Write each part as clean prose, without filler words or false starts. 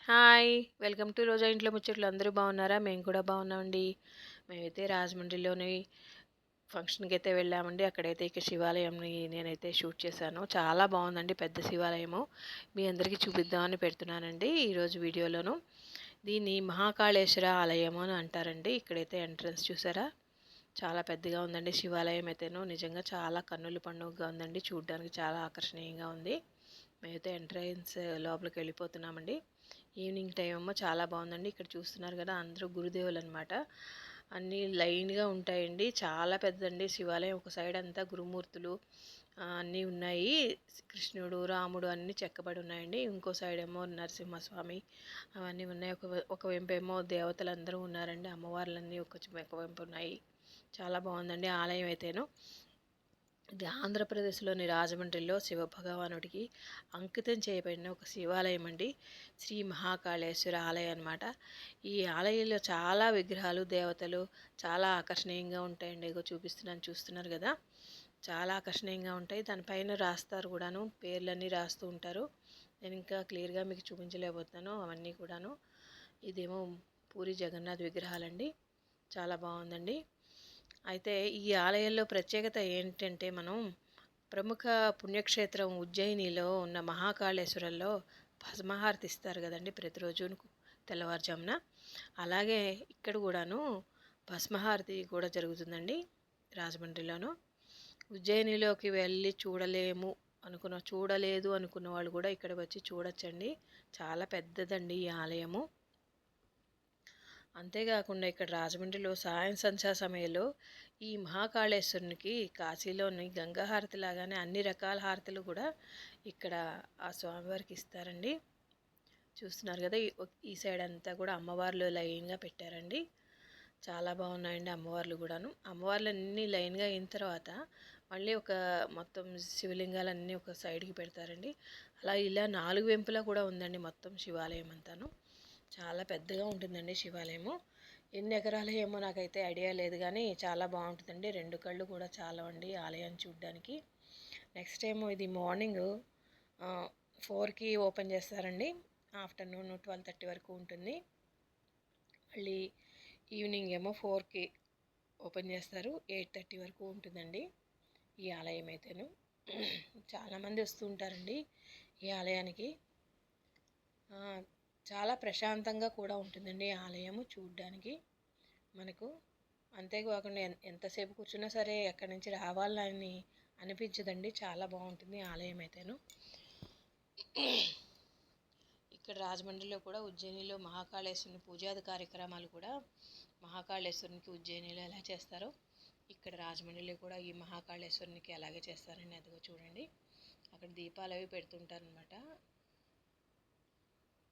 Hi. Welcome to రోజా ఇంట్లో ముచ్చట్లు. అందరూ బాగున్నారా? మేము కూడా బాగున్నామండి. మేమైతే రాజమండ్రిలోని ఫంక్షన్‌కైతే వెళ్ళామండి. అక్కడైతే ఇక శివాలయంని నేనైతే షూట్ చేశాను. చాలా బాగుందండి. పెద్ద శివాలయము. మీ అందరికీ చూపిద్దామని పెడుతున్నానండి ఈరోజు వీడియోలోను. దీన్ని మహాకాళేశ్వర ఆలయము అని అంటారండి. ఇక్కడైతే ఎంట్రన్స్ చూసారా? చాలా పెద్దగా ఉందండి శివాలయం అయితేను. నిజంగా చాలా కన్నుల పండుగగా ఉందండి. చూడ్డానికి చాలా ఆకర్షణీయంగా ఉంది. మేమైతే ఎంట్రన్స్ లోపలికి వెళ్ళిపోతున్నామండి. ఈవినింగ్ టైం ఏమో చాలా బాగుందండి. ఇక్కడ చూస్తున్నారు కదా, అందరూ గురుదేవులు అనమాట. అన్నీ లైన్గా ఉంటాయండి. చాలా పెద్దండి శివాలయం. ఒక సైడ్ అంతా గురుమూర్తులు అన్నీ ఉన్నాయి. కృష్ణుడు, రాముడు అన్నీ చెక్కబడి ఉన్నాయండి. ఇంకో సైడ్ ఏమో నరసింహస్వామి అవన్నీ ఉన్నాయి. ఒక వైపు ఏమో దేవతలందరూ ఉన్నారండి. అమ్మవార్లన్నీ ఒక వైపు ఉన్నాయి. చాలా బాగుందండి ఆలయం అయితేను. ఇది ఆంధ్రప్రదేశ్లోని రాజమండ్రిలో శివభగవానుడికి అంకితం చేయబడిన ఒక శివాలయం అండి. శ్రీ మహాకాళేశ్వర ఆలయం అన్నమాట. ఈ ఆలయంలో చాలా విగ్రహాలు, దేవతలు చాలా ఆకర్షణీయంగా ఉంటాయండి. ఇగో చూపిస్తున్నాను, చూస్తున్నారు కదా, చాలా ఆకర్షణీయంగా ఉంటాయి. దానిపైన రాస్తారు కూడాను, పేర్లన్నీ రాస్తూ ఉంటారు. నేను ఇంకా క్లియర్గా మీకు చూపించలేకపోతున్నాను అవన్నీ కూడాను. ఇదేమో పూరి జగన్నాథ్ విగ్రహాలండి. చాలా బాగుందండి. అయితే ఈ ఆలయంలో ప్రత్యేకత ఏంటంటే, మనం ప్రముఖ పుణ్యక్షేత్రం ఉజ్జయినిలో ఉన్న మహాకాళేశ్వరంలో భస్మహారతి ఇస్తారు కదండి ప్రతిరోజు తెల్లవారుజామున. అలాగే ఇక్కడ కూడాను భస్మహారతి కూడా జరుగుతుందండి రాజమండ్రిలోను. ఉజ్జయినిలోకి వెళ్ళి చూడలేదు అనుకున్న వాళ్ళు కూడా ఇక్కడ వచ్చి చూడొచ్చండి. చాలా పెద్దదండి ఈ ఆలయము. అంతేకాకుండా ఇక్కడ రాజమండ్రిలో సాయం సంధ్యా సమయంలో ఈ మహాకాళేశ్వరునికి కాశీలోని గంగా హారతి లాగానే అన్ని రకాల హారతులు కూడా ఇక్కడ ఆ స్వామివారికి ఇస్తారండి. చూస్తున్నారు కదా, ఈ సైడ్ అంతా కూడా అమ్మవార్లు లైన్గా పెట్టారండి. చాలా బాగున్నాయండి అమ్మవార్లు కూడాను. అమ్మవార్లు అన్నీ లైన్గా అయిన తర్వాత మళ్ళీ ఒక మొత్తం శివలింగాలన్నీ ఒక సైడ్కి పెడతారండి. అలా ఇలా నాలుగు వెంపులా కూడా ఉందండి మొత్తం శివాలయం అంతాను. చాలా పెద్దగా ఉంటుందండి శివాలయము. ఎన్ని ఎకరాలు ఏమో నాకైతే ఐడియా లేదు, కానీ చాలా బాగుంటుందండి. రెండు కళ్ళు కూడా చాలా అండి ఆలయాన్ని చూడడానికి. నెక్స్ట్ ఏమో ఇది మార్నింగ్ 4కి ఓపెన్ చేస్తారండి. ఆఫ్టర్నూన్ 12:30 వరకు ఉంటుంది. మళ్ళీ ఈవినింగ్ ఏమో 4కి ఓపెన్ చేస్తారు. 8:30 వరకు ఉంటుందండి ఈ ఆలయం అయితేను. చాలామంది వస్తూ ఉంటారండి ఈ ఆలయానికి. చాలా ప్రశాంతంగా కూడా ఉంటుందండి ఆలయము చూడ్డానికి మనకు. అంతేకాకుండా ఎంతసేపు కూర్చున్నా సరే ఎక్కడి నుంచి రావాలని అనిపించదండి. చాలా బాగుంటుంది ఆలయం అయితేను. ఇక్కడ రాజమండ్రిలో కూడా ఉజ్జయినిలో మహాకాళేశ్వరుని పూజాది కార్యక్రమాలు కూడా మహాకాళేశ్వరునికి ఉజ్జయినిలో ఎలా చేస్తారో ఇక్కడ రాజమండ్రిలో కూడా ఈ మహాకాళేశ్వరునికి అలాగే చేస్తారండి. అదిగో చూడండి, అక్కడ దీపాలు అవి పెడుతుంటారనమాట.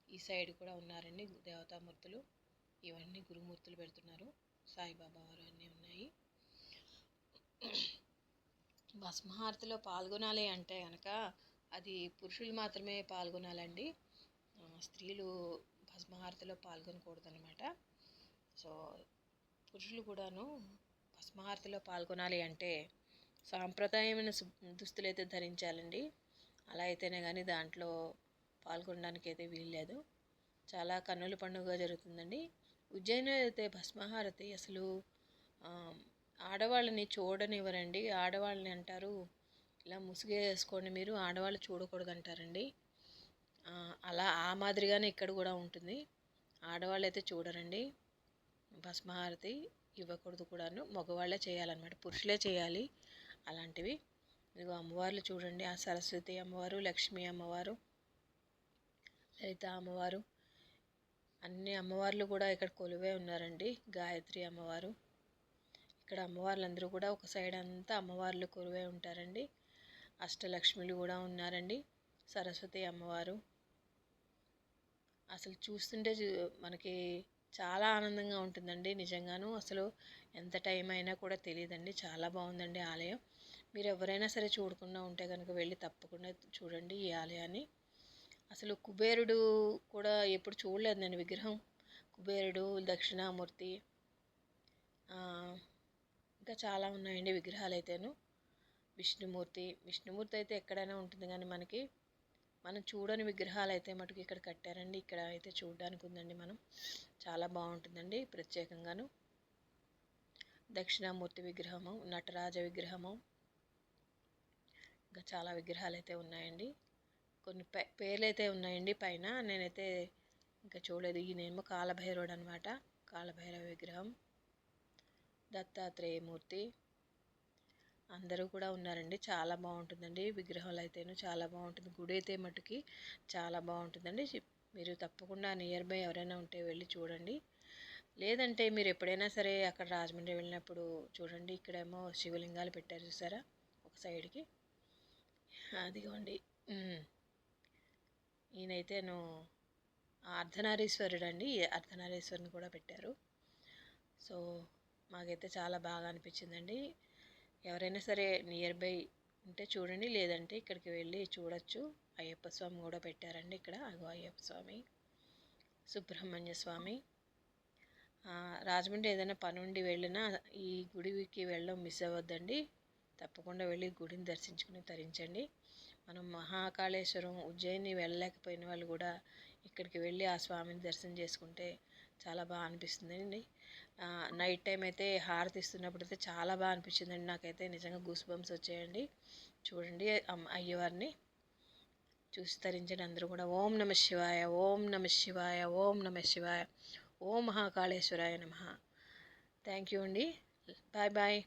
ఈ సైడ్ కూడా ఉన్నారండి దేవతామూర్తులు. ఇవన్నీ గురుమూర్తులు పెడుతున్నారు. సాయిబాబా వారు అన్నీ ఉన్నాయి. భస్మహారతిలో పాల్గొనాలి అంటే కనుక అది పురుషులు మాత్రమే పాల్గొనాలండి. స్త్రీలు భస్మహారతిలో పాల్గొనకూడదనమాట. సో పురుషులు కూడాను భస్మహారతిలో పాల్గొనాలి అంటే సాంప్రదాయమైన దుస్తులు అయితే ధరించాలండి. అలా అయితేనే కానీ దాంట్లో పాల్గొనడానికి అయితే వీల్లేదు. చాలా కన్నుల పండుగ జరుగుతుందండి. ఉజ్జయినిలో అయితే భస్మహారతి అసలు ఆడవాళ్ళని చూడనివ్వరండి. ఆడవాళ్ళని అంటారు, ఇలా ముసుగు వేసుకోండి మీరు, ఆడవాళ్ళు చూడకూడదు అంటారండి. అలా ఆ మాదిరిగానే ఇక్కడ కూడా ఉంటుంది. ఆడవాళ్ళు అయితే చూడరండి. భస్మహారతి ఇవ్వకూడదు కూడాను. మగవాళ్ళే చేయాలన్నమాట, పురుషులే చేయాలి అలాంటివి. ఇదిగో అమ్మవార్లు చూడండి, ఆ సరస్వతి అమ్మవారు, లక్ష్మీ అమ్మవారు, లలిత అమ్మవారు, అన్ని అమ్మవార్లు కూడా ఇక్కడ కొలువే ఉన్నారండి. గాయత్రి అమ్మవారు, ఇక్కడ అమ్మవార్లందరూ కూడా ఒక సైడ్ అంతా అమ్మవార్లు కొలువే ఉంటారండి. అష్టలక్ష్మిలు కూడా ఉన్నారండి. సరస్వతి అమ్మవారు. అసలు చూస్తుంటే మనకి చాలా ఆనందంగా ఉంటుందండి నిజంగాను. అసలు ఎంత టైం అయినా కూడా తెలియదండి. చాలా బాగుందండి ఆలయం. మీరు ఎవరైనా సరే చూడకుండా ఉంటే కనుక వెళ్ళి తప్పకుండా చూడండి ఈ ఆలయాన్ని. అసలు కుబేరుడు కూడా ఎప్పుడు చూడలేదు నేను విగ్రహం. కుబేరుడు, దక్షిణామూర్తి, ఇంకా చాలా ఉన్నాయండి విగ్రహాలు అయితేను. విష్ణుమూర్తి అయితే ఎక్కడైనా ఉంటుంది, కానీ మనకి మనం చూడని విగ్రహాలు అయితే మటుకు ఇక్కడ కట్టారండి. ఇక్కడ అయితే చూడడానికి ఉందండి. మనం చాలా బాగుంటుందండి. ప్రత్యేకంగాను దక్షిణామూర్తి విగ్రహము, నటరాజ విగ్రహము, ఇంకా చాలా విగ్రహాలు అయితే ఉన్నాయండి. కొన్ని పేర్లు అయితే ఉన్నాయండి పైన, నేనైతే ఇంకా చూడలేదు. ఈయనేమో కాలభైరవుడు అనమాట. కాలభైరవ విగ్రహం, దత్తాత్రేయమూర్తి, అందరూ కూడా ఉన్నారండి. చాలా బాగుంటుందండి. విగ్రహాలు అయితేను చాలా బాగుంటుంది. గుడి అయితే మటుకి చాలా బాగుంటుందండి. మీరు తప్పకుండా నియర్ బై ఎవరైనా ఉంటే వెళ్ళి చూడండి. లేదంటే మీరు ఎప్పుడైనా సరే అక్కడ రాజమండ్రి వెళ్ళినప్పుడు చూడండి. ఇక్కడేమో శివలింగాలు పెట్టారు చూసారా ఒక సైడ్కి, అదిగోండి. ఈయనైతేను అర్ధనారీశ్వరుడు అండి. అర్ధనారీశ్వరుని కూడా పెట్టారు. సో మాకైతే చాలా బాగా అనిపించిందండి. ఎవరైనా సరే నియర్ బై ఉంటే చూడండి, లేదంటే ఇక్కడికి వెళ్ళి చూడొచ్చు. అయ్యప్ప స్వామి కూడా పెట్టారండి ఇక్కడ. అగో అయ్యప్ప స్వామి, సుబ్రహ్మణ్య స్వామి. రాజమండ్రి ఏదైనా పని ఉండి వెళ్ళినా ఈ గుడికి వెళ్ళడం మిస్ అవ్వద్దండి. తప్పకుండా వెళ్ళి గుడిని దర్శించుకుని తరించండి. మనం మహాకాళేశ్వరం, ఉజ్జయిని వెళ్ళలేకపోయిన వాళ్ళు కూడా ఇక్కడికి వెళ్ళి ఆ స్వామిని దర్శనం చేసుకుంటే చాలా బాగా అనిపిస్తుందండి. నైట్ టైం అయితే హారతి ఇస్తున్నప్పుడు అయితే చాలా బాగా అనిపించిందండి. నాకైతే నిజంగా గూస్ బంప్స్ వచ్చాయండి. చూడండి అయ్యవారిని చూసి తరించండి అందరూ కూడా. ఓం నమ శివాయ, ఓం నమ శివాయ, ఓం నమ శివాయ, ఓం మహాకాళేశ్వరాయ నమః. థ్యాంక్ యూ అండి. Bye bye.